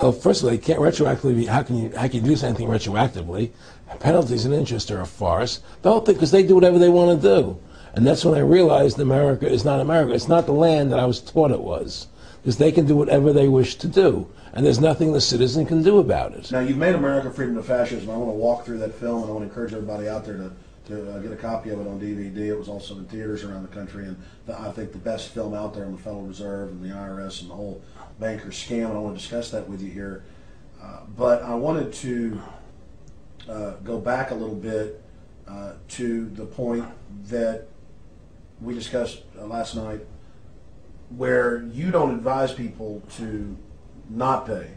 Well, first of all, you can't retroactively. How can you do anything retroactively? Penalties and interest are a farce. The whole thing, because they do whatever they want to do, and that's when I realized America is not America. It's not the land that I was taught it was, because they can do whatever they wish to do, and there's nothing the citizen can do about it. Now, you've made America Freedom to Fascism. I want to walk through that film, and I want to encourage everybody out there to get a copy of it on DVD. It was also in theaters around the country, and I think the best film out there on the Federal Reserve and the IRS and the whole banker scam, and I want to discuss that with you here. But I wanted to go back a little bit to the point that we discussed last night, where you don't advise people to not pay.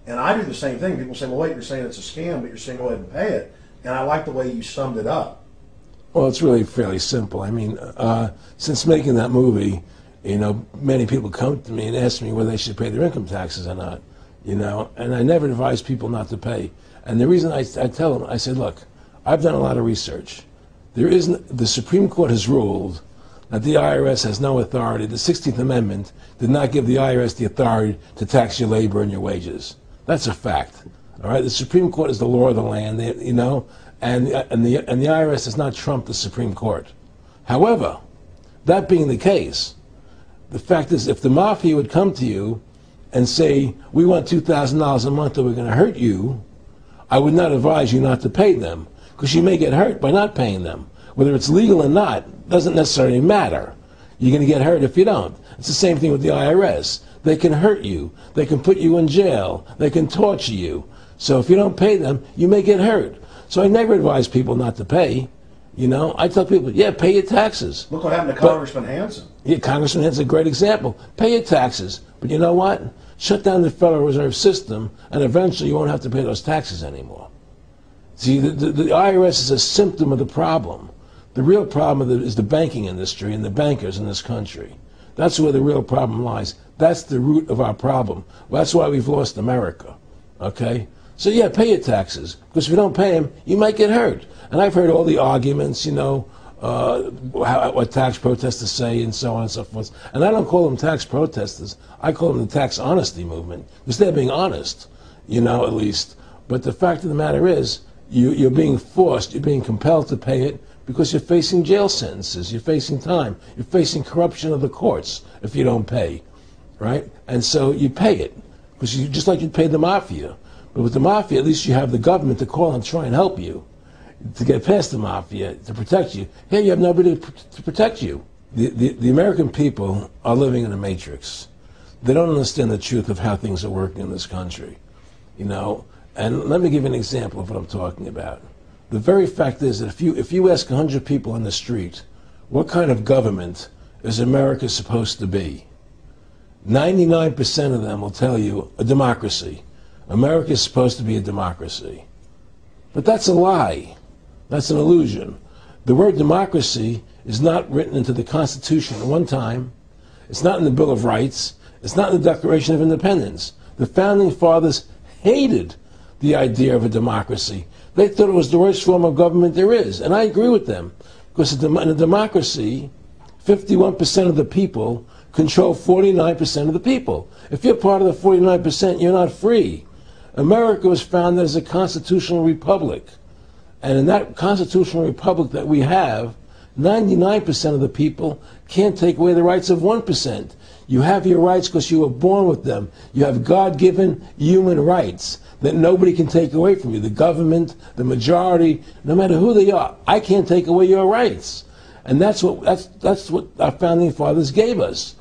And I do the same thing. People say, well, wait, you're saying it's a scam, but you're saying go ahead and pay it. And I like the way you summed it up. Well, it's really fairly simple. I mean, since making that movie, you know, many people come to me and ask me whether they should pay their income taxes or not, you know, and I never advise people not to pay. And the reason I tell them, I said, look, I've done a lot of research. The Supreme Court has ruled that the IRS has no authority. The 16th Amendment did not give the IRS the authority to tax your labor and your wages. That's a fact. All right, the Supreme Court is the law of the land, you know, and the IRS does not trump the Supreme Court. However, that being the case, the fact is, if the mafia would come to you and say, we want $2,000 a month or we're going to hurt you, I would not advise you not to pay them, because you may get hurt by not paying them. Whether it's legal or not doesn't necessarily matter. You're going to get hurt if you don't. It's the same thing with the IRS. They can hurt you. They can put you in jail. They can torture you. So if you don't pay them, you may get hurt. So I never advise people not to pay. You know, I tell people, yeah, pay your taxes. Look what happened to Congressman Hansen. Yeah, Congressman Hansen's a great example. Pay your taxes. But you know what? Shut down the Federal Reserve System, and eventually you won't have to pay those taxes anymore. See, the IRS is a symptom of the problem. The real problem is the banking industry and the bankers in this country. That's where the real problem lies. That's the root of our problem. Well, that's why we've lost America. Okay? So yeah, pay your taxes, because if you don't pay them, you might get hurt. And I've heard all the arguments, you know, what tax protesters say and so on and so forth. And I don't call them tax protesters. I call them the tax honesty movement, because they're being honest, you know, at least. But the fact of the matter is, you're being forced, you're being compelled to pay it, because you're facing jail sentences, you're facing time, you're facing corruption of the courts if you don't pay, right? And so you pay it, because you just like you'd pay the mafia. But with the mafia, at least you have the government to call and try and help you to get past the mafia, to protect you. Here you have nobody to protect you. The American people are living in a matrix. They don't understand the truth of how things are working in this country, you know. And let me give you an example of what I'm talking about. The very fact is that if you ask 100 people on the street, what kind of government is America supposed to be? 99% of them will tell you a democracy. America is supposed to be a democracy. But that's a lie. That's an illusion. The word democracy is not written into the Constitution at one time. It's not in the Bill of Rights. It's not in the Declaration of Independence. The Founding Fathers hated the idea of a democracy. They thought it was the worst form of government there is. And I agree with them. Because in a democracy, 51% of the people control 49% of the people. If you're part of the 49%, you're not free. America was founded as a constitutional republic. And in that constitutional republic that we have, 99% of the people can't take away the rights of 1%. You have your rights because you were born with them. You have God-given human rights that nobody can take away from you. The government, the majority, no matter who they are, I can't take away your rights. And that's what our founding fathers gave us.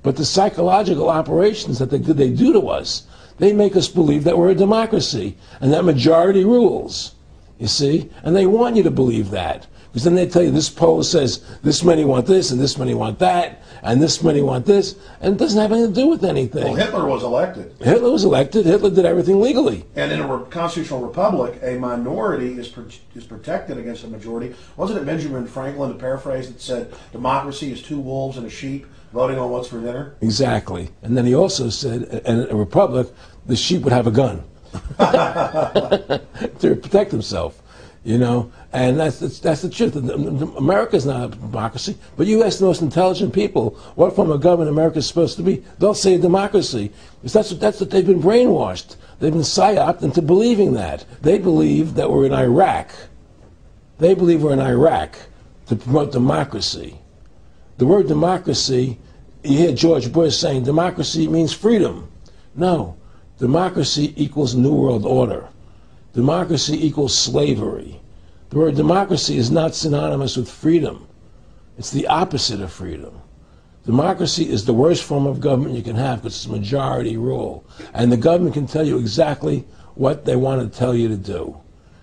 But the psychological operations that they do to us, they make us believe that we're a democracy and that majority rules, you see? And they want you to believe that. Because then they tell you this poll says this many want this and this many want that and this many want this, and it doesn't have anything to do with anything. Well, Hitler was elected. Hitler was elected. Hitler did everything legally. And in a constitutional republic, a minority is protected against a majority. Wasn't it Benjamin Franklin, to paraphrase, that said democracy is two wolves and a sheep voting on what's for dinner? Exactly. And then he also said, in a republic, the sheep would have a gun to protect himself. You know, and that's the truth. America's not a democracy, but you ask the most intelligent people what form of government America is supposed to be, they'll say a democracy. Because that's what they've been brainwashed. They've been psyoped into believing that. They believe that we're in Iraq. They believe we're in Iraq to promote democracy. The word democracy, you hear George Bush saying democracy means freedom. No, democracy equals New World Order. Democracy equals slavery. The word democracy is not synonymous with freedom. It's the opposite of freedom. Democracy is the worst form of government you can have because it's majority rule. And the government can tell you exactly what they want to tell you to do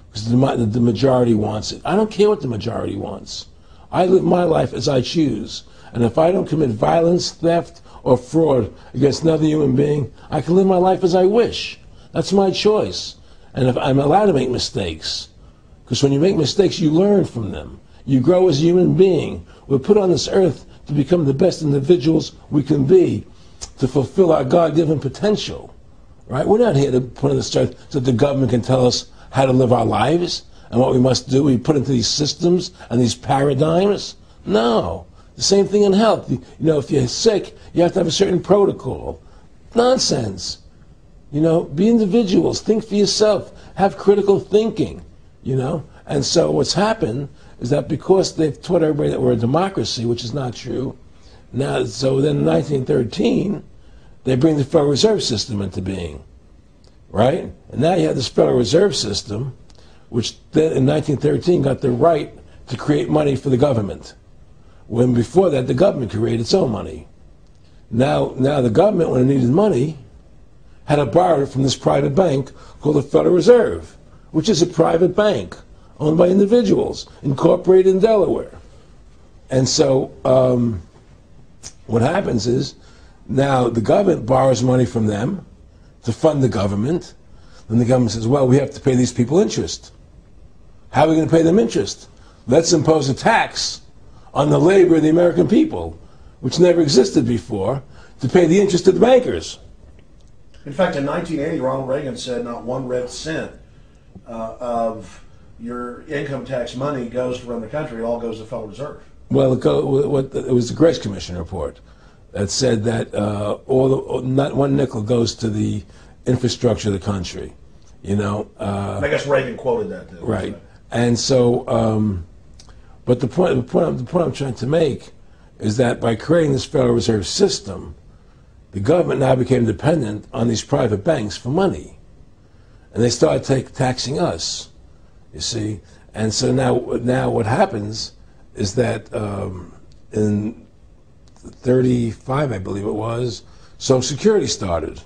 because the majority wants it. I don't care what the majority wants. I live my life as I choose. And if I don't commit violence, theft, or fraud against another human being, I can live my life as I wish. That's my choice. And if I'm allowed to make mistakes, because when you make mistakes, you learn from them. You grow as a human being. We're put on this earth to become the best individuals we can be, to fulfill our God-given potential. Right? We're not here to put on this earth so that the government can tell us how to live our lives and what we must do. We put into these systems and these paradigms. No. The same thing in health. You know, if you're sick, you have to have a certain protocol. Nonsense. You know, be individuals, think for yourself, have critical thinking, you know. And so what's happened is that because they've taught everybody that we're a democracy, which is not true, now, so then in 1913, they bring the Federal Reserve System into being, right? And now you have this Federal Reserve System, which then in 1913 got the right to create money for the government, when before that the government created its own money. Now the government, when it needed money, had to borrow it from this private bank called the Federal Reserve, which is a private bank owned by individuals, incorporated in Delaware. And so what happens is now the government borrows money from them to fund the government. Then the government says, well, we have to pay these people interest. How are we going to pay them interest? Let's impose a tax on the labor of the American people, which never existed before, to pay the interest of the bankers. In fact, in 1980, Ronald Reagan said not 1 red cent of your income tax money goes to run the country. It all goes to the Federal Reserve. Well, it was the Grace Commission report that said that not 1 nickel goes to the infrastructure of the country. You know. I guess Reagan quoted that. Too, right. And so, but the point I'm trying to make is that by creating this Federal Reserve System, the government now became dependent on these private banks for money. And they started taxing us, you see. And so now what happens is that in 35, I believe it was, Social Security started.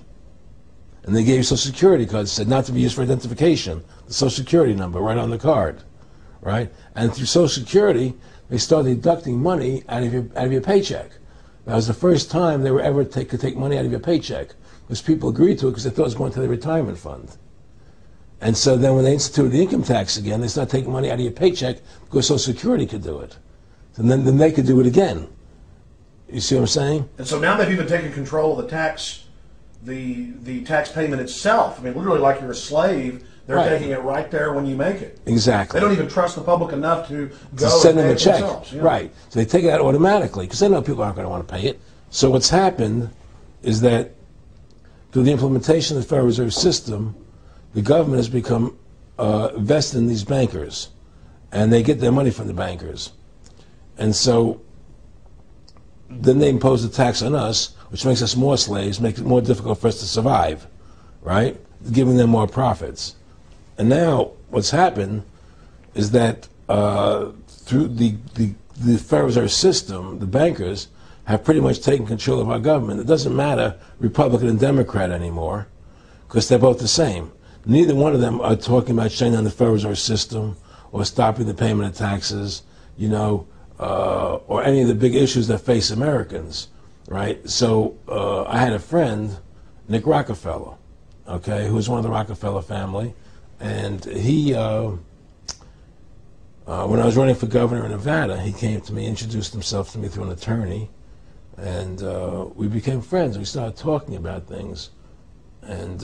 And they gave Social Security cards, said not to be used for identification, the Social Security number right on the card, right? And through Social Security, they started deducting money out of your paycheck. That was the first time they were ever could take money out of your paycheck, because people agreed to it because they thought it was going to their retirement fund. And so then when they instituted the income tax again, they started taking money out of your paycheck because Social Security could do it. And then they could do it again. You see what I'm saying? And so now they've even taken control of the tax payment itself. I mean, literally like you're a slave. They're taking it right there when you make it. Exactly. They don't even trust the public enough to go send them a check. You know? Right. So they take it out automatically because they know people aren't going to want to pay it. So what's happened is that through the implementation of the Federal Reserve System, the government has become vested in these bankers, and they get their money from the bankers. And so then they impose a tax on us, which makes us more slaves, makes it more difficult for us to survive, right? Giving them more profits. And now what's happened is that through the Federal Reserve System, the bankers have pretty much taken control of our government. It doesn't matter Republican and Democrat anymore because they're both the same. Neither one of them are talking about shutting down the Federal Reserve System or stopping the payment of taxes, you know, or any of the big issues that face Americans, right? So I had a friend, Nick Rockefeller, okay, who was one of the Rockefeller family. And he, when I was running for governor in Nevada, he came to me, introduced himself to me through an attorney, and we became friends. We started talking about things, and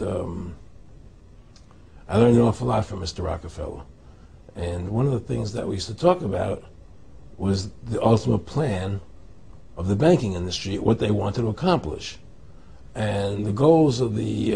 I learned an awful lot from Mr. Rockefeller. And one of the things that we used to talk about was the ultimate plan of the banking industry, what they wanted to accomplish. And the goals of the